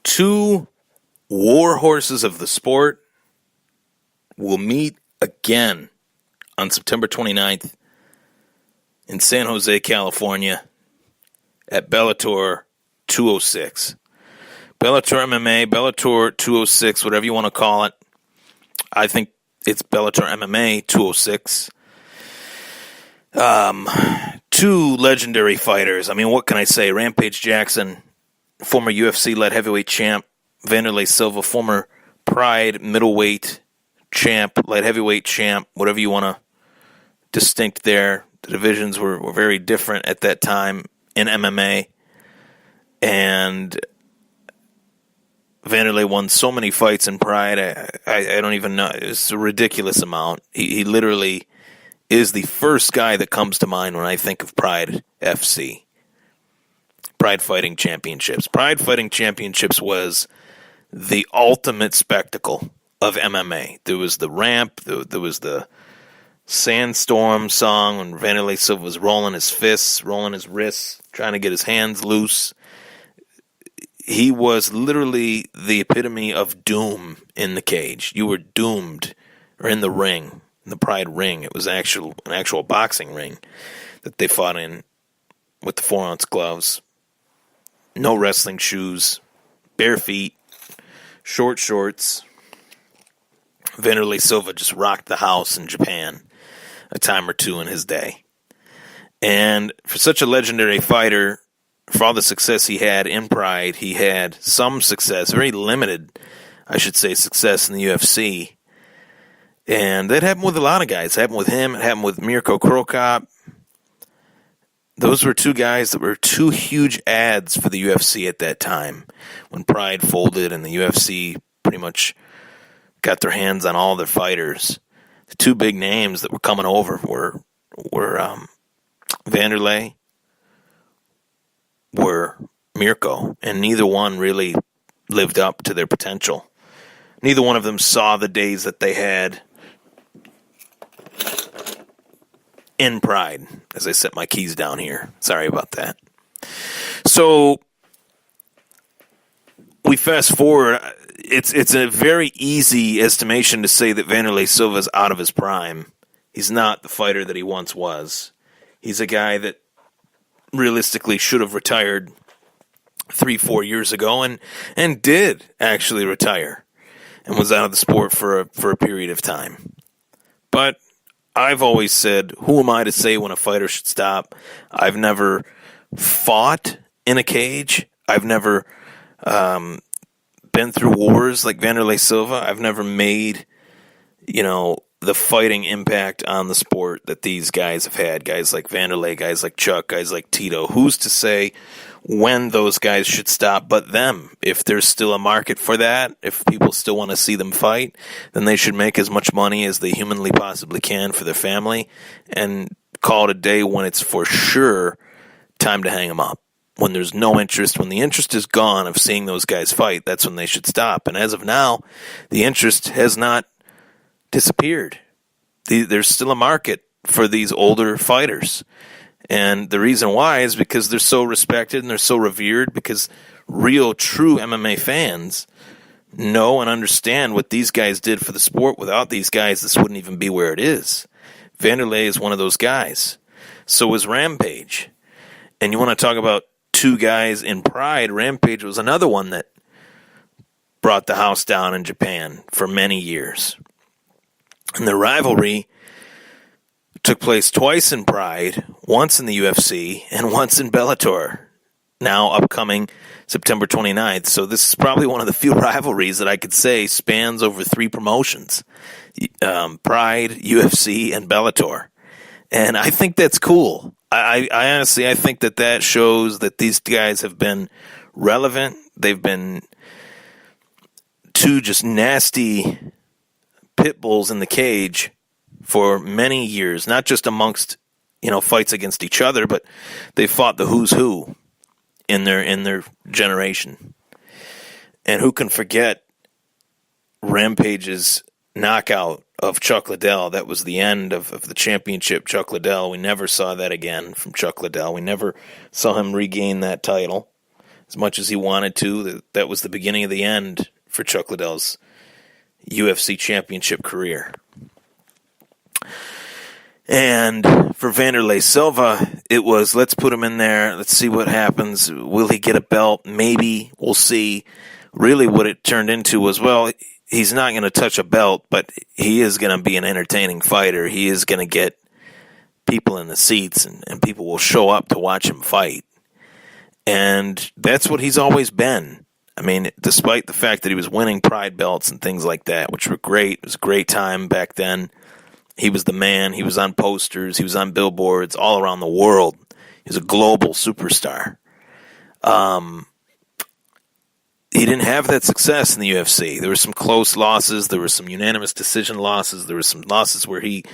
Two war horses of the sport will meet again on September 29th in San Jose, California at Bellator 206. Bellator MMA, Bellator 206, whatever you want to call it. I think it's Bellator MMA 206. Two legendary fighters. I mean, what can I say? Rampage Jackson, former UFC light heavyweight champ. Wanderlei Silva, former Pride middleweight champ, light heavyweight champ, whatever you want to distinct there. The divisions were very different at that time in MMA. And Wanderlei won so many fights in Pride, I don't even know. It's a ridiculous amount. He literally is the first guy that comes to mind when I think of Pride FC. Pride Fighting Championships. Pride Fighting Championships was the ultimate spectacle of MMA. There was the ramp, there was the Sandstorm song when Wanderlei Silva was rolling his fists, rolling his wrists, trying to get his hands loose. He was literally the epitome of doom in the cage. You were doomed, or in the ring, in the Pride ring. It was an actual boxing ring that they fought in with the 4-ounce gloves. No wrestling shoes, bare feet, short shorts. Wanderlei Silva just rocked the house in Japan a time or two in his day. And for such a legendary fighter, for all the success he had in Pride, he had some success, very limited, I should say, success in the UFC. And that happened with a lot of guys. It happened with him. It happened with Mirko Krokop. Those were two guys that were two huge ads for the UFC at that time when Pride folded and the UFC pretty much got their hands on all their fighters. The two big names that were coming over were Wanderlei, were Mirko, and neither one really lived up to their potential. Neither one of them saw the days that they had in Pride, as I set my keys down here. Sorry about that. So we fast forward. It's a very easy estimation to say that Wanderlei Silva is out of his prime. He's not the fighter that he once was. He's a guy that realistically should have retired 3-4 years ago and did actually retire and was out of the sport for a period of time. But I've always said, who am I to say when a fighter should stop? I've never fought in a cage. I've never been through wars like Wanderlei Silva. I've never made, the fighting impact on the sport that these guys have had. Guys like Wanderlei, guys like Chuck, guys like Tito. Who's to say when those guys should stop but them? If there's still a market for that, if people still want to see them fight, then they should make as much money as they humanly possibly can for their family and call it a day when it's for sure time to hang them up. When there's no interest, when the interest is gone of seeing those guys fight, that's when they should stop. And as of now, the interest has not disappeared. There's still a market for these older fighters. And the reason why is because they're so respected and they're so revered, because real, true MMA fans know and understand what these guys did for the sport. Without these guys, this wouldn't even be where it is. Wanderlei is one of those guys. So is Rampage. And you want to talk about two guys in Pride, Rampage was another one that brought the house down in Japan for many years. And the rivalry took place twice in Pride, once in the UFC, and once in Bellator, now upcoming September 29th. So this is probably one of the few rivalries that I could say spans over 3 promotions, Pride, UFC, and Bellator. And I think that's cool. I honestly, I think that shows that these guys have been relevant. They've been two just nasty pit bulls in the cage for many years, not just amongst, fights against each other, but they fought the who's who in their generation. And who can forget Rampage's knockout of Chuck Liddell? That was the end of the championship, Chuck Liddell. We never saw that again from Chuck Liddell. We never saw him regain that title. as much as he wanted to. That was the beginning of the end for Chuck Liddell's UFC championship career. And for Wanderlei Silva, it was, let's put him in there. Let's see what happens. Will he get a belt? Maybe. We'll see. Really what it turned into was, well, he's not going to touch a belt, but he is going to be an entertaining fighter. He is going to get people in the seats, and people will show up to watch him fight. And that's what he's always been. I mean, despite the fact that he was winning Pride belts and things like that, which were great. It was a great time back then. He was the man. He was on posters. He was on billboards all around the world. He was a global superstar. He didn't have that success in the UFC. There were some close losses. There were some unanimous decision losses. There were some losses where he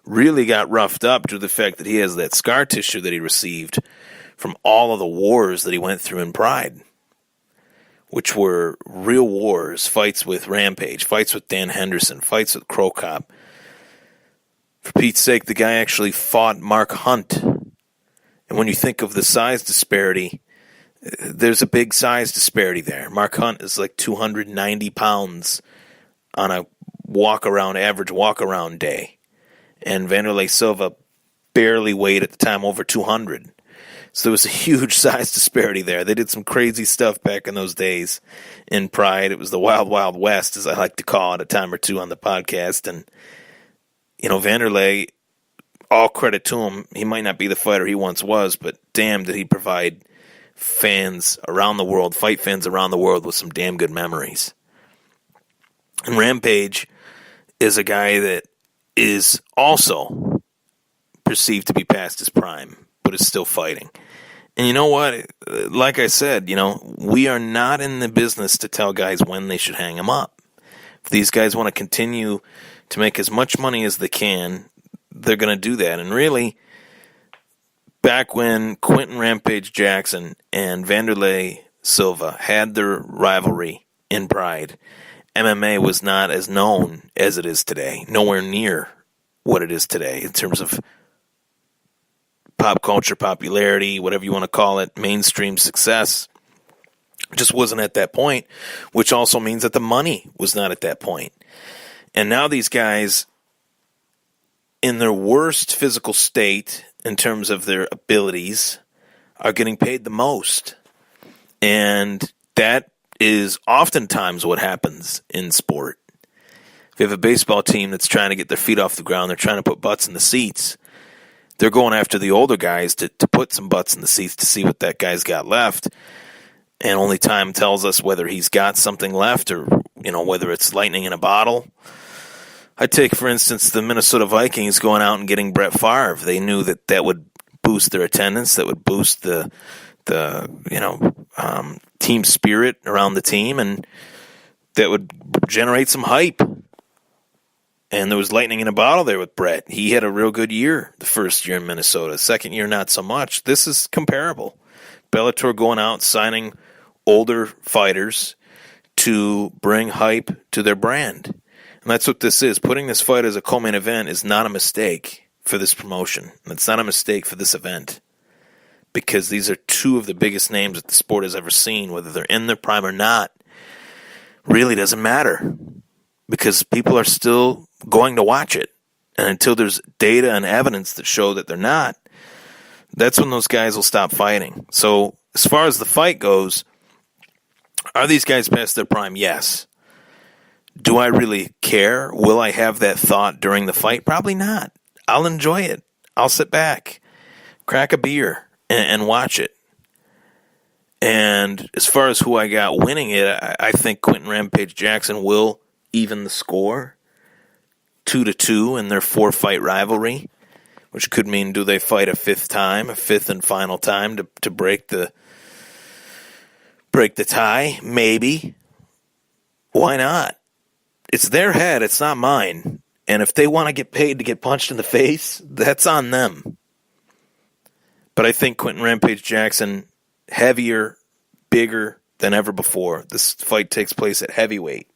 really got roughed up due to the fact that he has that scar tissue that he received from all of the wars that he went through in Pride, which were real wars, fights with Rampage, fights with Dan Henderson, fights with Crow Cop. For Pete's sake, the guy actually fought Mark Hunt. And when you think of the size disparity, there's a big size disparity there. Mark Hunt is like 290 pounds on a average walk-around day. And Wanderlei Silva barely weighed at the time over 200. So there was a huge size disparity there. They did some crazy stuff back in those days in Pride. It was the Wild Wild West, as I like to call it, a time or two on the podcast. And, you know, Wanderlei, all credit to him. He might not be the fighter he once was, but damn did he provide fans around the world, fight fans around the world, with some damn good memories. And Rampage is a guy that is also perceived to be past his prime, but is still fighting. And you know what? Like I said, you know, we are not in the business to tell guys when they should hang them up. If these guys want to continue to make as much money as they can, they're going to do that. And really, back when Quentin Rampage Jackson and Wanderlei Silva had their rivalry in Pride, MMA was not as known as it is today. Nowhere near what it is today in terms of pop culture popularity, whatever you want to call it, mainstream success. It just wasn't at that point, which also means that the money was not at that point. And now these guys, in their worst physical state in terms of their abilities, are getting paid the most. And that is oftentimes what happens in sport. If you have a baseball team that's trying to get their feet off the ground, they're trying to put butts in the seats, they're going after the older guys to put some butts in the seats to see what that guy's got left. And only time tells us whether he's got something left or, you know, whether it's lightning in a bottle. I take, for instance, the Minnesota Vikings going out and getting Brett Favre. They knew that that would boost their attendance, that would boost the team spirit around the team, and that would generate some hype. And there was lightning in a bottle there with Brett. He had a real good year the first year in Minnesota. Second year, not so much. This is comparable. Bellator going out, signing older fighters to bring hype to their brand. And that's what this is. Putting this fight as a co-main event is not a mistake for this promotion. It's not a mistake for this event. Because these are two of the biggest names that the sport has ever seen. Whether they're in their prime or not really doesn't matter. Because people are still going to watch it. And until there's data and evidence that show that they're not, that's when those guys will stop fighting. So as far as the fight goes, are these guys past their prime? Yes. Do I really care? Will I have that thought during the fight? Probably not. I'll enjoy it. I'll sit back, crack a beer, and watch it. And as far as who I got winning it, I think Quentin Rampage Jackson will even the score 2-2 in their 4-fight rivalry, which could mean, do they fight a fifth and final time to break the tie? Maybe. Why not? It's their head, it's not mine. And if they want to get paid to get punched in the face, that's on them. But I think Quentin Rampage Jackson, heavier, bigger than ever before. This fight takes place at heavyweight.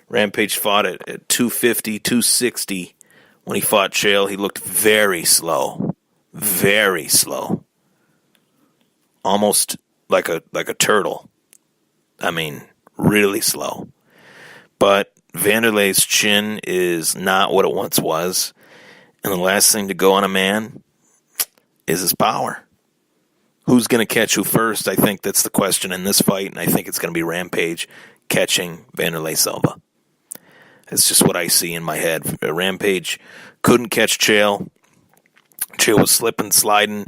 Rampage fought at 250, 260. When he fought Chael, he looked very slow. Very slow. Almost like a turtle. I mean, really slow. But Wanderlei's chin is not what it once was. And the last thing to go on a man is his power. Who's going to catch who first? I think that's the question in this fight, and I think it's going to be Rampage catching Wanderlei Silva. It's just what I see in my head. Rampage couldn't catch Chael. Chael was slipping, sliding,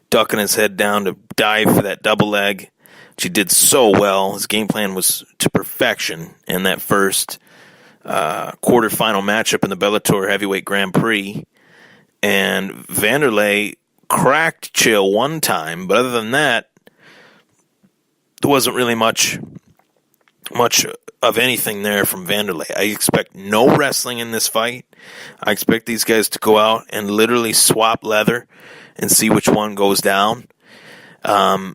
ducking his head down to dive for that double leg. She did so well. His game plan was to perfection in that first quarterfinal matchup in the Bellator Heavyweight Grand Prix. And Wanderlei cracked Chael one time, but other than that, there wasn't really much of anything there from Wanderlei. I expect no wrestling in this fight. I expect these guys to go out and literally swap leather and see which one goes down.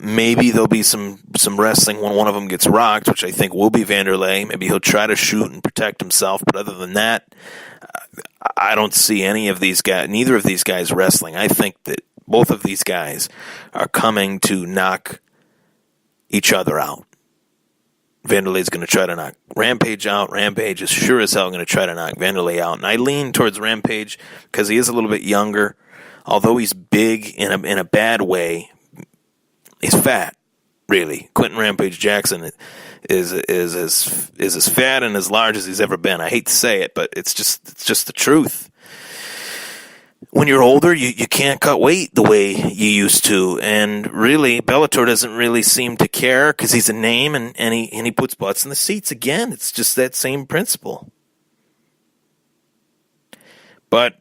Maybe there'll be some wrestling when one of them gets rocked, which I think will be Wanderlei. Maybe he'll try to shoot and protect himself, but other than that, I don't see neither of these guys wrestling. I think that both of these guys are coming to knock each other out. Wanderlei's going to try to knock Rampage out. Rampage is sure as hell going to try to knock Wanderlei out. And I lean towards Rampage because he is a little bit younger. Although he's big in a bad way, he's fat, really. Quentin Rampage Jackson is as fat and as large as he's ever been. I hate to say it, but it's just the truth. When you're older, you can't cut weight the way you used to, and really, Bellator doesn't really seem to care because he's a name and he puts butts in the seats again. It's just that same principle. But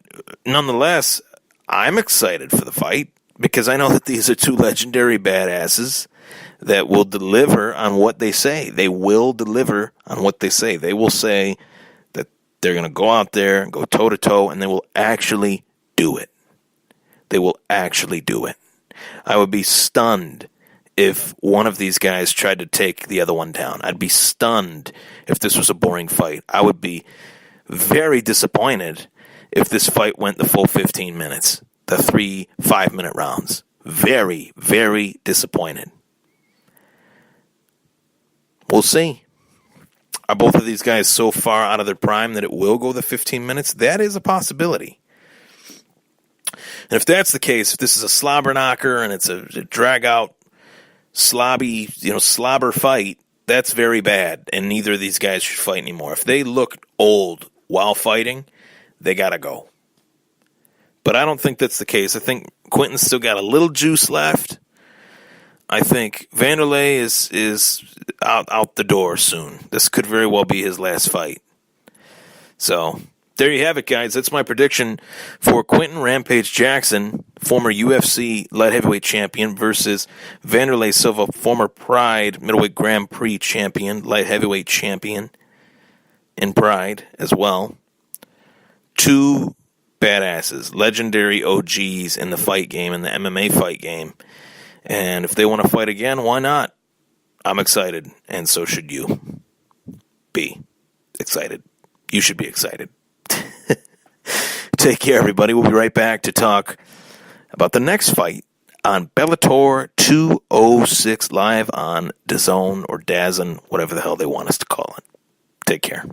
nonetheless, I'm excited for the fight because I know that these are two legendary badasses that will deliver on what they say. They will deliver on what they say. They will say that they're going to go out there and go toe-to-toe, and they will actually do it. They will actually do it. I would be stunned if one of these guys tried to take the other one down. I'd be stunned if this was a boring fight. I would be very disappointed if this fight went the full 15 minutes, the 3 5-minute rounds. Very, very disappointed. We'll see. Are both of these guys so far out of their prime that it will go the 15 minutes? That is a possibility. And if that's the case, if this is a slobber knocker and it's a drag-out, slobber fight, that's very bad, and neither of these guys should fight anymore. If they look old while fighting, they got to go. But I don't think that's the case. I think Quentin's still got a little juice left. I think Wanderlei is out the door soon. This could very well be his last fight. So there you have it, guys. That's my prediction for Quentin Rampage Jackson, former UFC light heavyweight champion, versus Wanderlei Silva, former Pride middleweight Grand Prix champion, light heavyweight champion in Pride as well. Two badasses, legendary OGs in the fight game, in the MMA fight game. And if they want to fight again, why not? I'm excited, and so should you. Be excited. You should be excited. Take care, everybody. We'll be right back to talk about the next fight on Bellator 206 live on DAZN or DAZN, whatever the hell they want us to call it. Take care.